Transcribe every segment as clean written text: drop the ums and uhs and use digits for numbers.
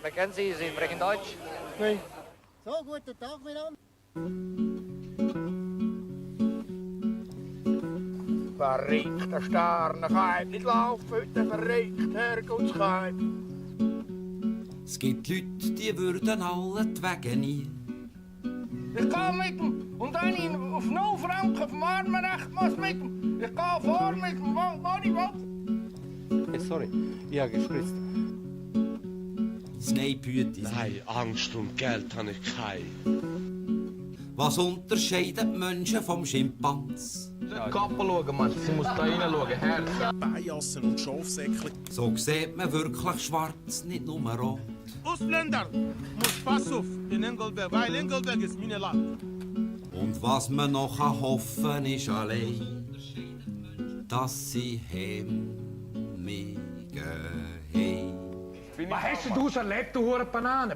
Mackenzie, Sie sprechen Deutsch? Nee. So, guten Tag miteinander. Verrückt, der Sterne kann nicht laufen, heute verrückt, Herrgottskeim. Es gibt Leute, die würden alle die Wege nie. Ich gehe mit dem, und wenn ich auf 0 Franken vom Armenrecht muss mit dem, ich gehe vor mit dem, wo ich will. Hey, sorry, ich habe gespritzt. Sneiphüte. Nein, Angst und Geld habe ich keine. Was unterscheidet Menschen vom Schimpans? Kappen schauen, Mann. Sie muss da reinschauen, Herz. Bijassen und Schafsäckchen. So sieht man wirklich schwarz, nicht nur rot. Ausländer, muss pass auf in Engelberg, weil Engelberg ist meine Land. Und was man noch hoffen kann, ist allein, dass sie heimige haben. Was hast du erlebt, du hure Banane?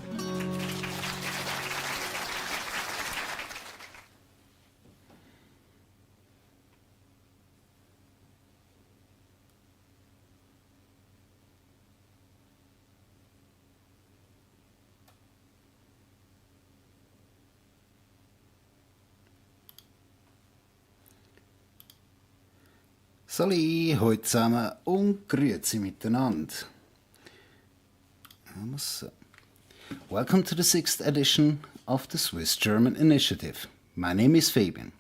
Sali, heute zusammen und grüezi miteinander. Welcome to the 6th edition of the Swiss-German Initiative. My name is Fabian.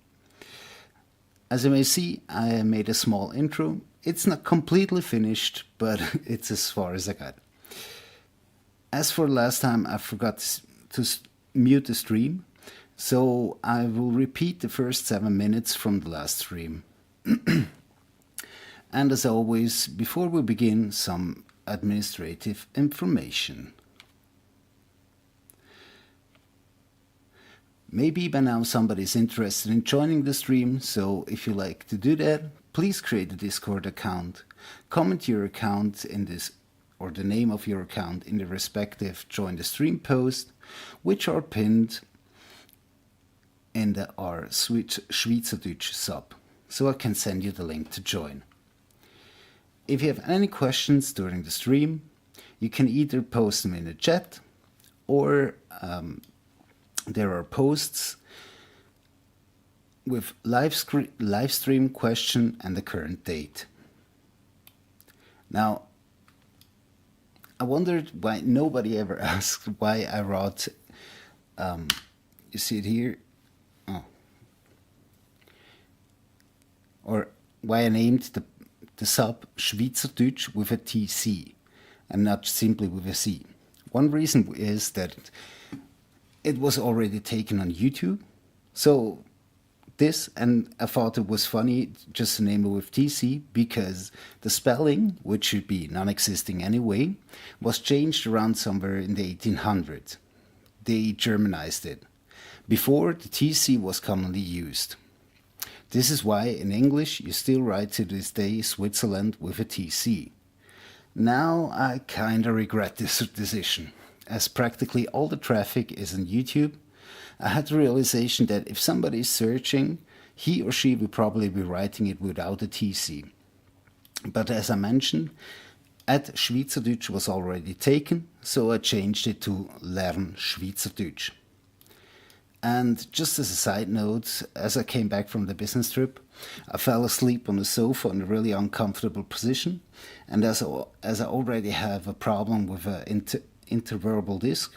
As you may see, I made a small intro. It's not completely finished, but it's as far as I got. As for last time, I forgot to mute the stream, so I will repeat the first 7 minutes from the last stream. And as always, before we begin, some administrative information. Maybe by now somebody's interested in joining the stream, so if you like to do that, please create a Discord account, comment your account in this, or the name of your account in the respective join the stream post, which are pinned in the our Schweizerdeutsch sub, so I can send you the link to join. If you have any questions during the stream, you can either post them in the chat or there are posts with live stream question and the current date. Now, I wondered why nobody ever asked why I wrote, you see it here, or why I named the sub Schweizerdeutsch with a TC and not simply with a C. One reason is that it was already taken on YouTube, so this, and I thought it was funny just to name it with TC because the spelling, which should be non-existing anyway, was changed around somewhere in the 1800s. They Germanized it. Before, the TC was commonly used. This is why in English you still write to this day Switzerland with a TC. Now I kinda regret this decision. As practically all the traffic is on YouTube, I had the realization that if somebody is searching, he or she will probably be writing it without a TC. But as I mentioned, at Schweizerdeutsch was already taken, so I changed it to Lern Schweizerdeutsch. And just as a side note, as I came back from the business trip, I fell asleep on the sofa in a really uncomfortable position. And as I already have a problem with an intervertebral disc,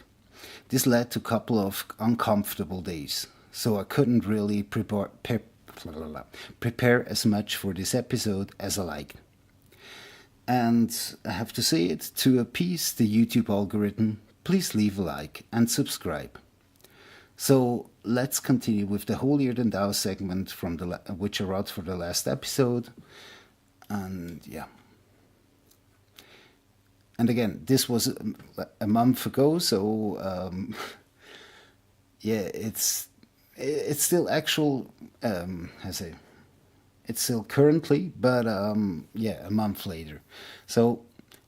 this led to a couple of uncomfortable days. So I couldn't really prepare as much for this episode as I liked. And I have to say it, to appease the YouTube algorithm, please leave a like and subscribe. So let's continue with the Holier Than Thou segment from which I wrote for the last episode. And yeah. And again, this was a month ago, so yeah, it's still actual, it's still currently, but yeah, a month later. So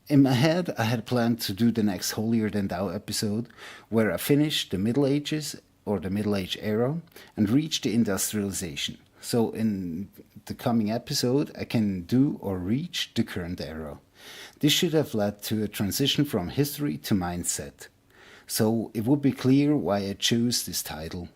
in my head, I had planned to do the next Holier Than Thou episode where I finished the Middle Ages or the Middle Age era and reach the industrialization. So in the coming episode, I can do or reach the current era. This should have led to a transition from history to mindset. So it would be clear why I chose this title.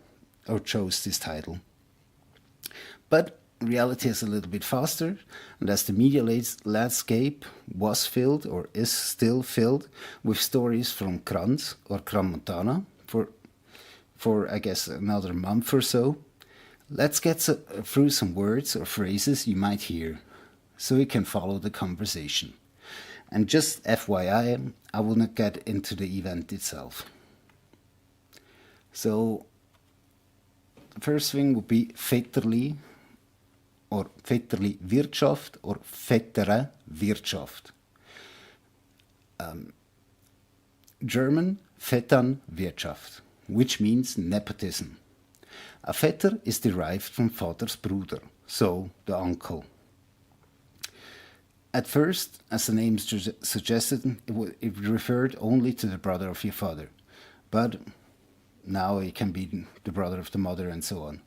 But reality is a little bit faster, and as the media landscape was filled or is still filled with stories from Crans or Crans-Montana for I guess another month or so, let's get through some words or phrases you might hear so we can follow the conversation. And just FYI, I will not get into the event itself. So the first thing would be Vetterli or Vetterli Wirtschaft or Vettere Wirtschaft. German Vetternwirtschaft, which means nepotism. A Vetter is derived from Vater's Bruder, so the uncle. At first, as the name suggested, it referred only to the brother of your father, but now it can be the brother of the mother and so on.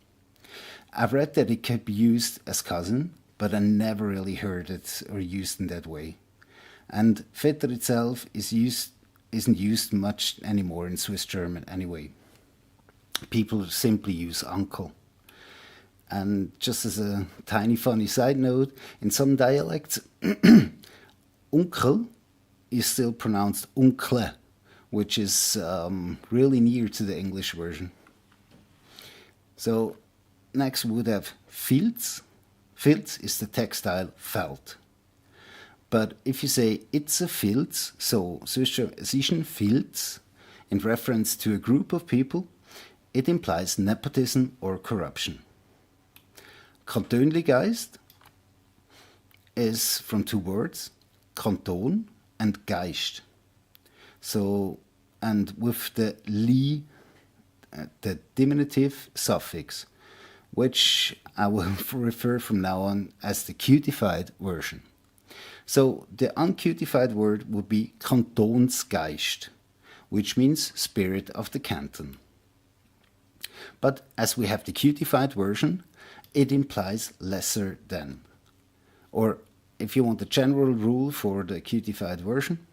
I've read that it could be used as cousin, but I never really heard it or used in that way. And Vetter itself isn't used much anymore in Swiss German anyway. People simply use uncle. And just as a tiny funny side note, in some dialects, Onkel is still pronounced Onkle, which is really near to the English version. So next we would have Filz. Filz is the textile felt. But if you say it's a Filz, so Swiss German, es ist ein Filz, in reference to a group of people, it implies nepotism or corruption. Kantönligeist is from two words, Kanton and Geist. So, and with the li, the diminutive suffix, which I will refer from now on as the cutified version. So the uncutified word would be Kantonsgeist, which means spirit of the canton. But as we have the cutified version, it implies lesser than. Or if you want the general rule for the cutified version,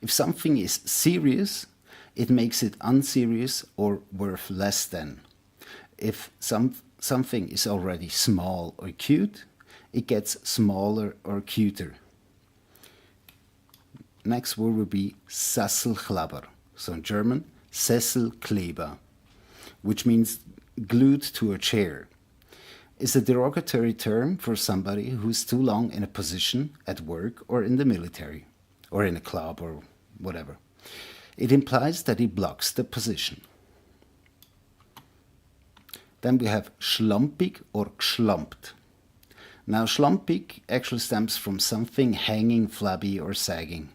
if something is serious, it makes it unserious or worth less than. If something is already small or cute, it gets smaller or cuter. Next word will be Sesselkleber. So in German, Sesselkleber, which means glued to a chair, is a derogatory term for somebody who's too long in a position at work or in the military, or in a club or whatever. It implies that he blocks the position. Then we have schlampig or geschlampt. Now schlampig actually stems from something hanging, flabby or sagging,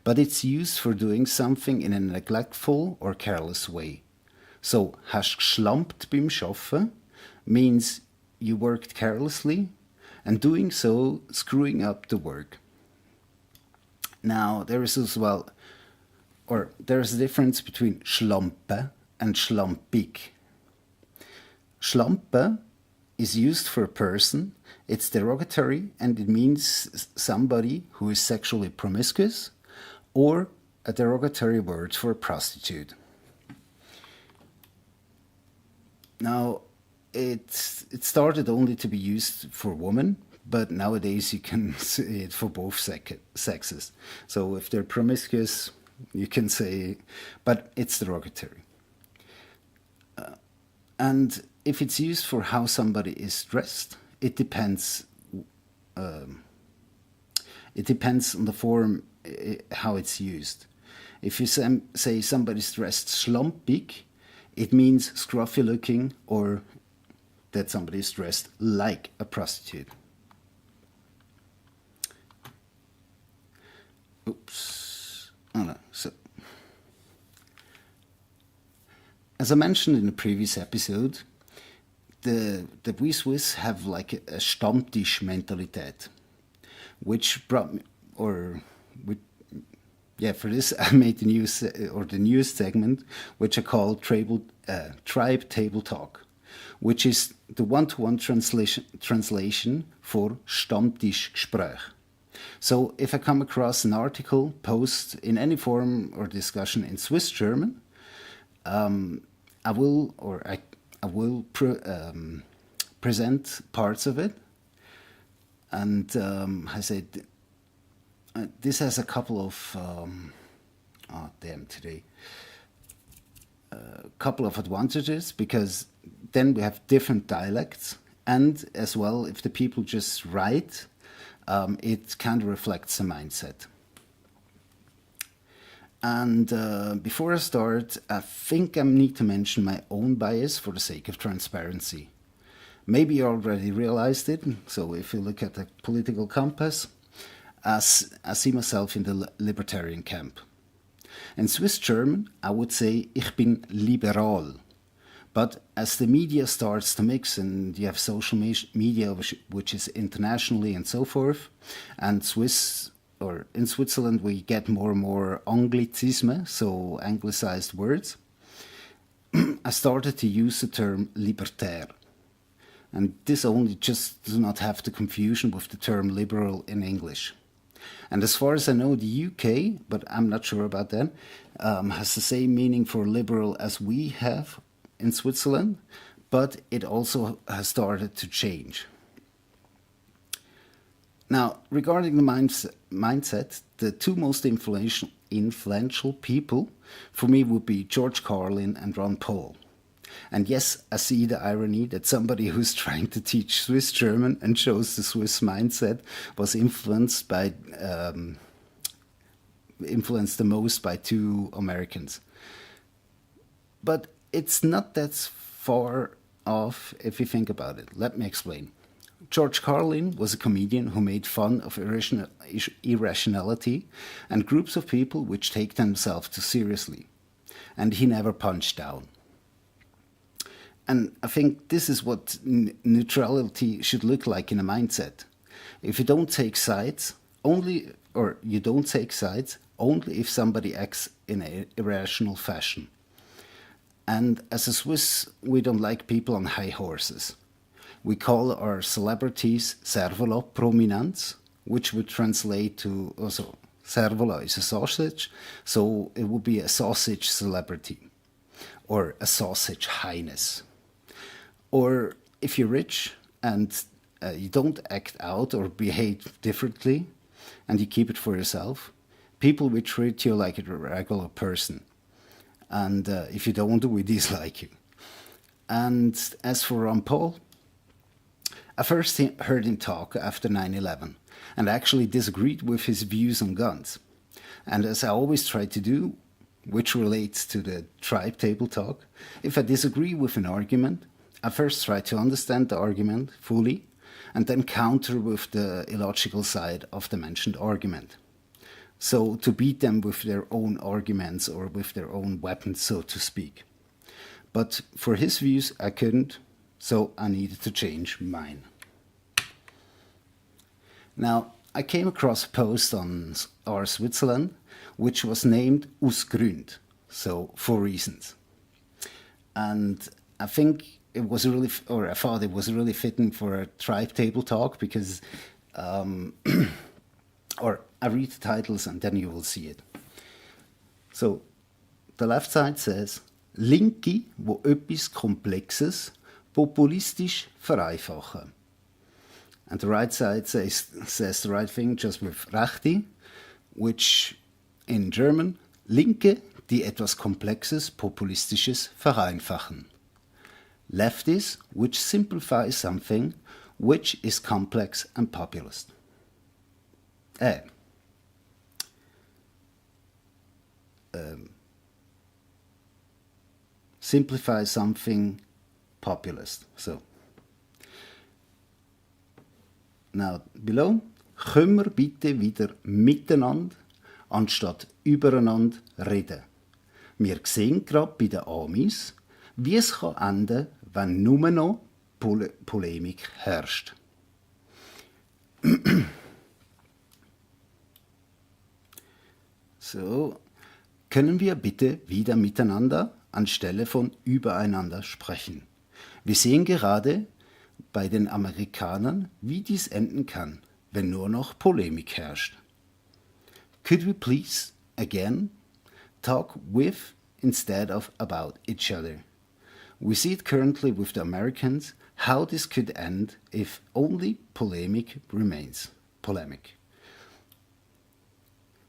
but it's used for doing something in a neglectful or careless way. So, hast geschlampt beim Schaffen means you worked carelessly, and doing so, screwing up the work. Now, there is a difference between schlampe and schlampig. Schlampe is used for a person, it's derogatory, and it means somebody who is sexually promiscuous, or a derogatory word for a prostitute. Now, it started only to be used for women, but nowadays you can say it for both sexes. So if they're promiscuous, you can say, but it's derogatory. And if it's used for how somebody is dressed, it depends. It depends on the form, how it's used. If you say somebody's dressed schlampig, it means scruffy looking, or that somebody is dressed like a prostitute. Oops. Oh no. So, as I mentioned in the previous episode, the we Swiss have like a Stammtisch Mentalität, which brought me, for this I made the news segment, which I call Tribe Table Talk, which is the one-to-one translation for Stammtischgespräch. So if I come across an article, post in any form or discussion in Swiss German, I will present parts of it, and I said this has a couple of couple of advantages, because then we have different dialects, and as well, if the people just write, it kind of reflects the mindset. And before I start, I think I need to mention my own bias for the sake of transparency. Maybe you already realized it, so if you look at the political compass, I see myself in the libertarian camp. In Swiss German, I would say, ich bin liberal. But as the media starts to mix, and you have social media, which is internationally and so forth, and in Switzerland we get more and more anglicisme, so anglicized words, I started to use the term libertaire. And this only just does not have the confusion with the term liberal in English. And as far as I know, the UK, but I'm not sure about that, has the same meaning for liberal as we have in Switzerland, but it also has started to change. Now, regarding the mindset, the two most influential people for me would be George Carlin and Ron Paul. And yes, I see the irony that somebody who's trying to teach Swiss German and shows the Swiss mindset was influenced the most by two Americans. But it's not that far off if you think about it. Let me explain. George Carlin was a comedian who made fun of irrationality and groups of people which take themselves too seriously. And he never punched down. And I think this is what neutrality should look like in a mindset. If you don't take sides, only if somebody acts in an irrational fashion. And as a Swiss, we don't like people on high horses. We call our celebrities servola prominents, which would translate to also servola is a sausage, so it would be a sausage celebrity or a sausage highness. Or if you're rich and you don't act out or behave differently and you keep it for yourself, people will treat you like a regular person. And if you don't, we dislike you. And as for Ron Paul, I first heard him talk after 9/11 and actually disagreed with his views on guns. And as I always try to do, which relates to the tribe table talk, if I disagree with an argument, I first try to understand the argument fully and then counter with the illogical side of the mentioned argument. So to beat them with their own arguments or with their own weapons, so to speak. But for his views, I couldn't, so I needed to change mine. Now, I came across a post on our Switzerland, which was named Aus Grund, so for reasons. And I think I thought it was really fitting for a tribe table talk because, or I read the titles and then you will see it. So, the left side says, Linke, wo etwas Komplexes populistisch vereinfachen. And the right side says the right thing just with Rechte, which in German, Linke, die etwas Komplexes populistisches vereinfachen. Lefties, which simplify something which is complex and populist. Simplify something populist. So, now below, können wir bitte wieder miteinander anstatt übereinander reden. Wir sehen gerade bei den Amis, wie es kann enden, wenn nur noch Polemik herrscht. So, können wir bitte wieder miteinander anstelle von übereinander sprechen. Wir sehen gerade bei den Amerikanern, wie dies enden kann. wenn nur noch Polemik herrscht. Could we please, again, talk with instead of about each other? We see it currently with the Americans, how this could end if only polemic remains. Polemic.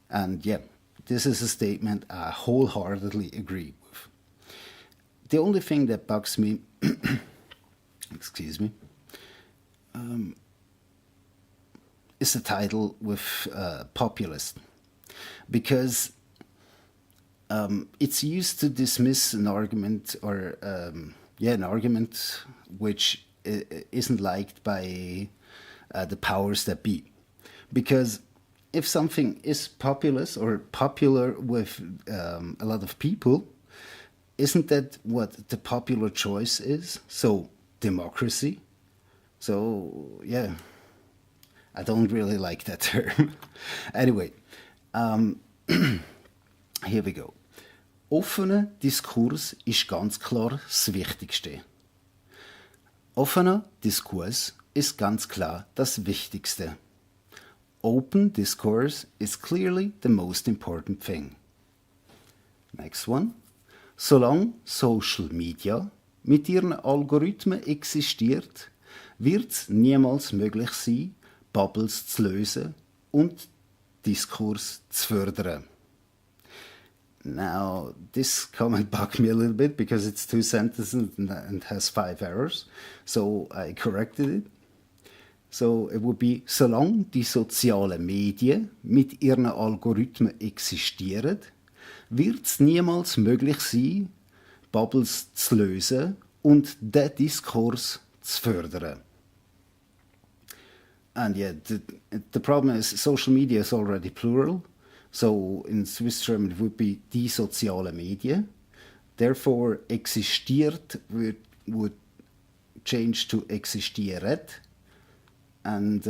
And yeah, this is a statement I wholeheartedly agree with. The only thing that bugs me, excuse me, is the title with populist. Because it's used to dismiss an argument or an argument which isn't liked by the powers that be. Because if something is populous or popular with a lot of people, isn't that what the popular choice is? So democracy. So yeah, I don't really like that term. Anyway. Here we go. Offener Diskurs ist ganz klar das Wichtigste. Offener Diskurs ist ganz klar das Wichtigste. Open discourse is clearly the most important thing. Next one. Solange Social Media mit ihren Algorithmen existiert, wird es niemals möglich sein, Bubbles zu lösen und Diskurs zu fördern. Now, this comment bugged me a little bit because it's 2 sentences and has 5 errors, so I corrected it. So it would be, solange die sozialen Medien mit ihren Algorithmen existieren, wird es niemals möglich sein, Bubbles zu lösen und den Diskurs zu fördern. And yeah, the problem is social media is already plural. So in Swiss German it would be die soziale Medien. Therefore, existiert would change to existieret. And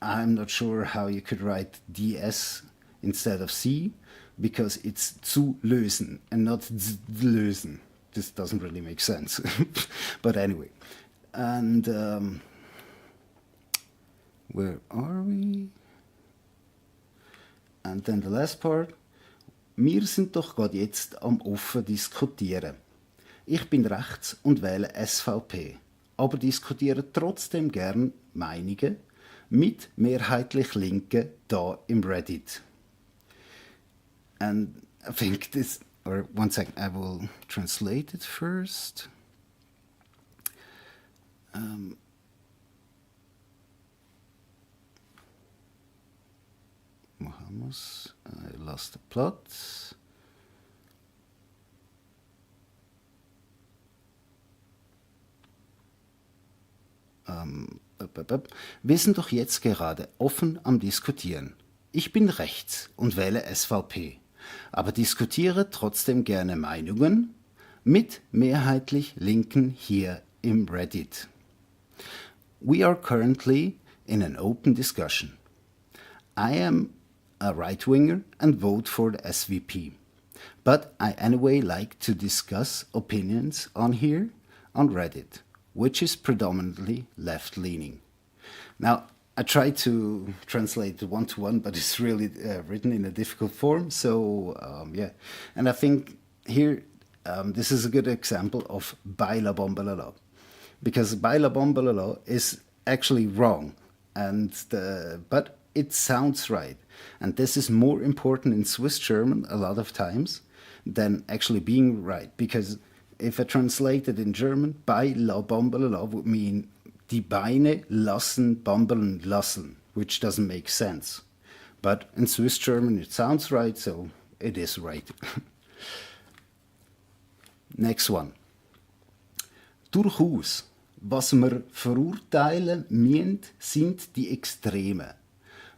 I'm not sure how you could write DS instead of C, because it's zu lösen and not lösen. This doesn't really make sense. But anyway. And where are we? And then the last part. Wir sind doch gerade jetzt am offen diskutieren. Ich bin rechts und wähle SVP, aber diskutiere trotzdem gern Meinungen mit mehrheitlich Linken da im Reddit. And I think this, or one second, I will translate it first. Mohammed, I lost the plot. Wir sind doch jetzt gerade offen am Diskutieren. Ich bin rechts und wähle SVP, aber diskutiere trotzdem gerne Meinungen mit mehrheitlich Linken hier im Reddit. We are currently in an open discussion. I am a right-winger and vote for the SVP, but I anyway like to discuss opinions on here on Reddit, which is predominantly left-leaning. Now, I tried to translate one-to-one, but it's really written in a difficult form, so yeah. And I think here, this is a good example of baila bombalala, because baila bombalala is actually wrong, but it sounds right. And this is more important in Swiss German a lot of times than actually being right, because if I translate it in German, bei la bombalala would mean die Beine lassen bambeln lassen, which doesn't make sense. But in Swiss German it sounds right, so it is right. Next one. Durchaus, was wir verurteilen müssen, sind die Extreme.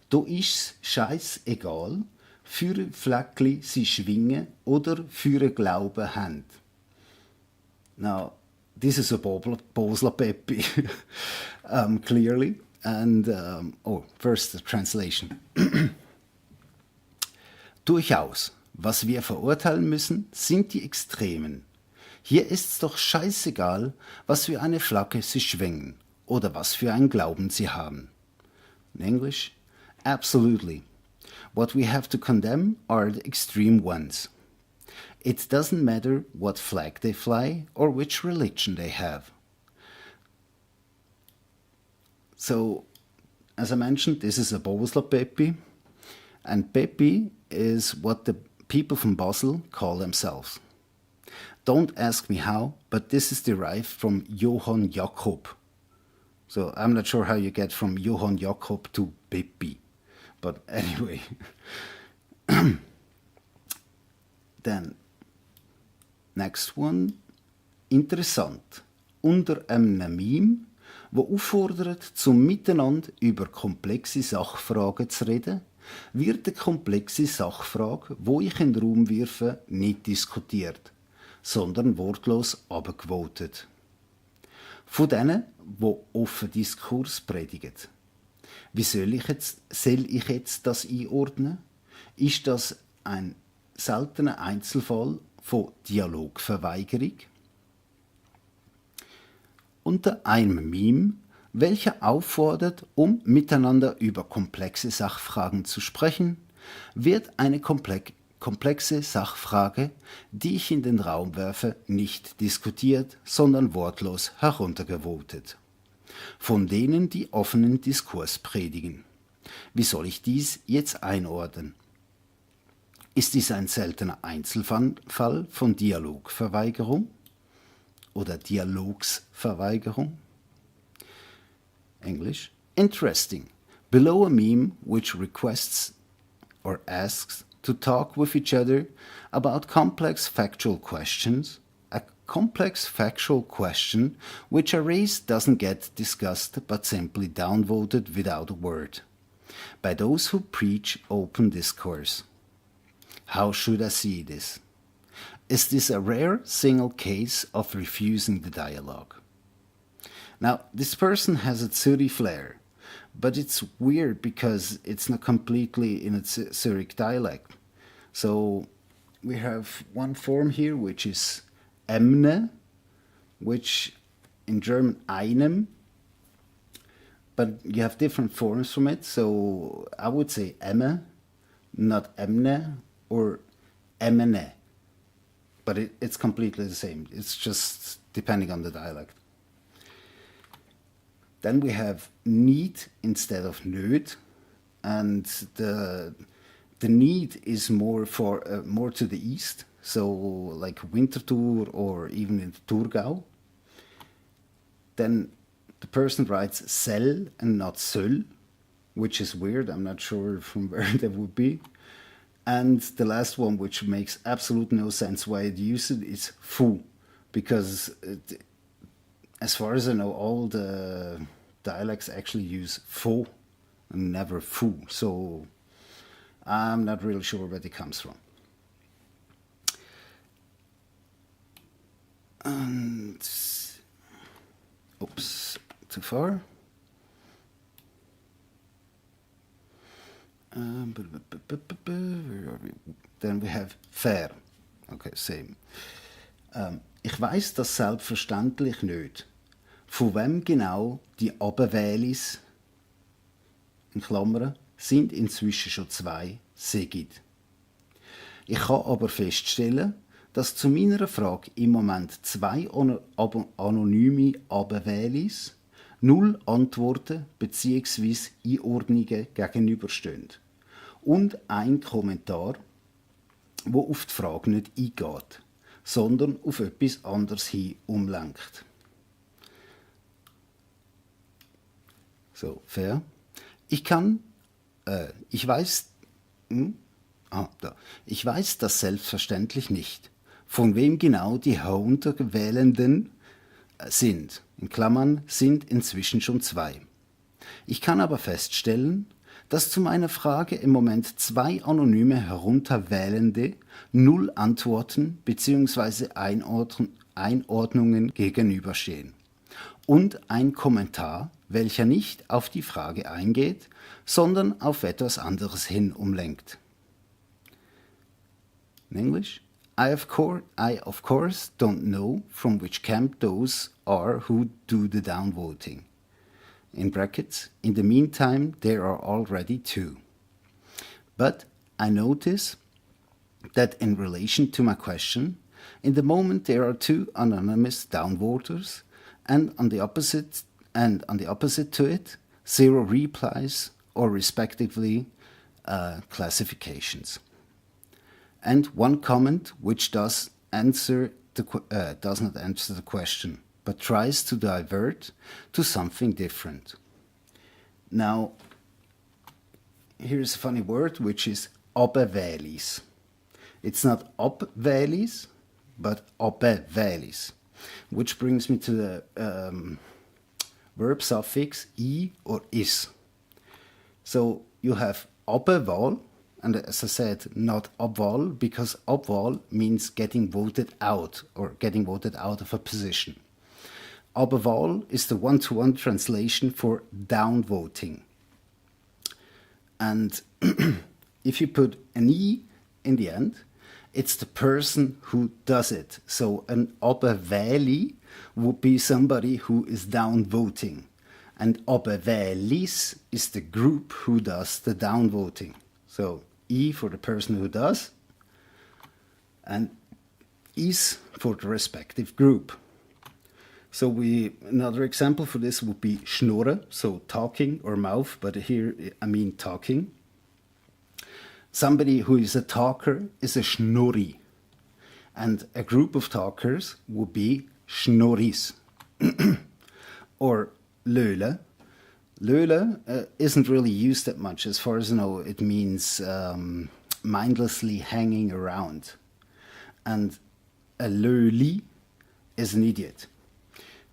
Da ist's scheissegal, für ein Fleckli sie schwingen oder für einen Glauben haben. Now, this is a Bosler Peppi, clearly. And, first the translation. Durchaus, was wir verurteilen müssen, sind die Extremen. Hier ist's doch scheißegal, was für eine Flagge sie schwingen oder was für einen Glauben sie haben. In English, absolutely. What we have to condemn are the extreme ones. It doesn't matter what flag they fly or which religion they have. So, as I mentioned, this is a Bovesla Peppi, and Peppi is what the people from Basel call themselves. Don't ask me how, but this is derived from Johann Jakob. So I'm not sure how you get from Johann Jakob to Peppi, but anyway. Then, next one, interessant. Unter einem Meme, wo auffordert, zum Miteinander über komplexe Sachfragen zu reden, wird eine komplexe Sachfrage, wo ich in den Raum wirfe, nicht diskutiert, sondern wortlos abgevotet. Von denen, die offen Diskurs predigen. Wie soll ich jetzt das einordnen? Ist das ein seltener Einzelfall von Dialogverweigerung? Unter einem Meme, welcher auffordert, um miteinander über komplexe Sachfragen zu sprechen, wird eine komplexe Sachfrage, die ich in den Raum werfe, nicht diskutiert, sondern wortlos heruntergevotet. Von denen, die offenen Diskurs predigen. Wie soll ich dies jetzt einordnen? Ist dies ein seltener Einzelfall von Dialogverweigerung oder Dialogsverweigerung? English. Interesting. Below a meme which requests or asks to talk with each other about complex factual questions, a complex factual question which are raised doesn't get discussed but simply downvoted without a word, by those who preach open discourse. How should I see this? Is this a rare single case of refusing the dialogue? Now, this person has a Zurich flair, but it's weird because it's not completely in a Zurich dialect. So we have one form here, which is Emne, which in German einem, but you have different forms from it. So I would say Emme, not Emne, or Emene. But it's completely the same. It's just depending on the dialect. Then we have need instead of nöd, and the need is more to the east, so like Winterthur or even in Thurgau. Then the person writes sell and not soll, which is weird. I'm not sure from where that would be. And the last one, which makes absolutely no sense why it use it, is fu, because as far as I know, all the dialects actually use fo and never fu. So I'm not really sure where it comes from. And oops, too far. Where are we? Then we have fair. Okay, same. Ich weiss das selbstverständlich nicht. Von wem genau die Abewählis, in Klammern, sind inzwischen schon 2, Segid. Ich kann aber feststellen, dass zu meiner Frage im Moment 2 anonyme Abewählis 0 Antworten bzw. Einordnungen gegenüberstehen. Und ein Kommentar, wo auf die Frage nicht eingeht, sondern auf etwas anderes hin umlenkt. So, fair. Ich weiß das selbstverständlich nicht. Von wem genau die Heruntergewählenden sind. In Klammern sind inzwischen schon 2. Ich kann aber feststellen, dass zu meiner Frage im Moment 2 anonyme Herunterwählende 0 Antworten bzw. Einordnungen gegenüberstehen. Und ein Kommentar, welcher nicht auf die Frage eingeht, sondern auf etwas anderes hin umlenkt. In English? I of course don't know from which camp those are who do the downvoting. in brackets. In the meantime, there are already 2. But I notice that in relation to my question, in the moment there are 2 anonymous downvoters, and on the opposite to it, 0 replies or respectively classifications, and 1 comment which does not answer the question, but tries to divert to something different. Now, here's a funny word, which is obevälis. It's not obvälis, but obevälis, which brings me to the verb suffix I or is. So you have obeval, and as I said, not obval, because obval means getting voted out or getting voted out of a position. Obeval is the one-to-one translation for downvoting. And if you put an I in the end, it's the person who does it. So an obeväli would be somebody who is downvoting. And obevälis is the group who does the downvoting. So I for the person who does, and is for the respective group. So another example for this would be schnurren, so talking or mouth, but here I mean talking. Somebody who is a talker is a schnurri, and a group of talkers would be schnurris. Or löle. Löle isn't really used that much. As far as I know, it means mindlessly hanging around. And a löli is an idiot.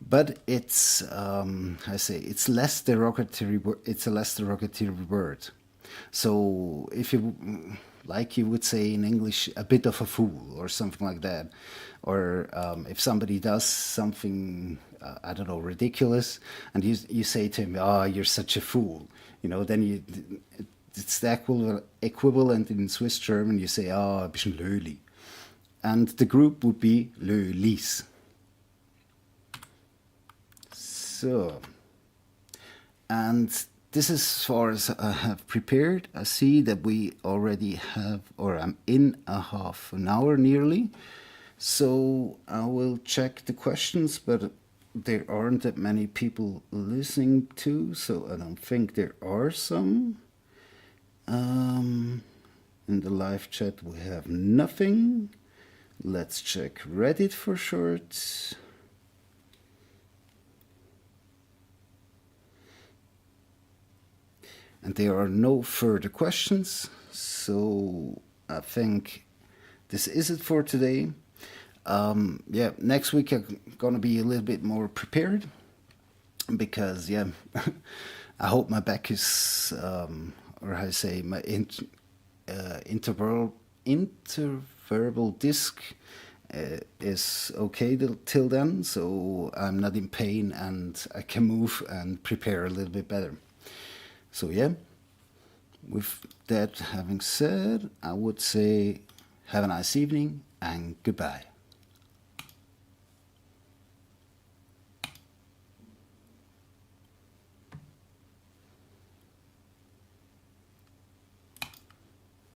But it's, it's less derogatory. It's a less derogatory word. So if you, like you would say in English, a bit of a fool or something like that, or if somebody does something, I don't know, ridiculous, and you say to him, you're such a fool, then it's the equivalent in Swiss German. You say, ein bisschen löli, and the group would be lölis. So, and this is as far as I have prepared. I see that we already have, or I'm in a half an hour nearly. So I will check the questions, but there aren't that many people listening to, so I don't think there are some. In the live chat we have nothing. Let's check Reddit for short. And there are no further questions, so I think this is it for today. Next week I'm gonna be a little bit more prepared because I hope my back is, or how I say, my intervertebral disc is okay till then, so I'm not in pain and I can move and prepare a little bit better. So with that having said, I would say have a nice evening and goodbye.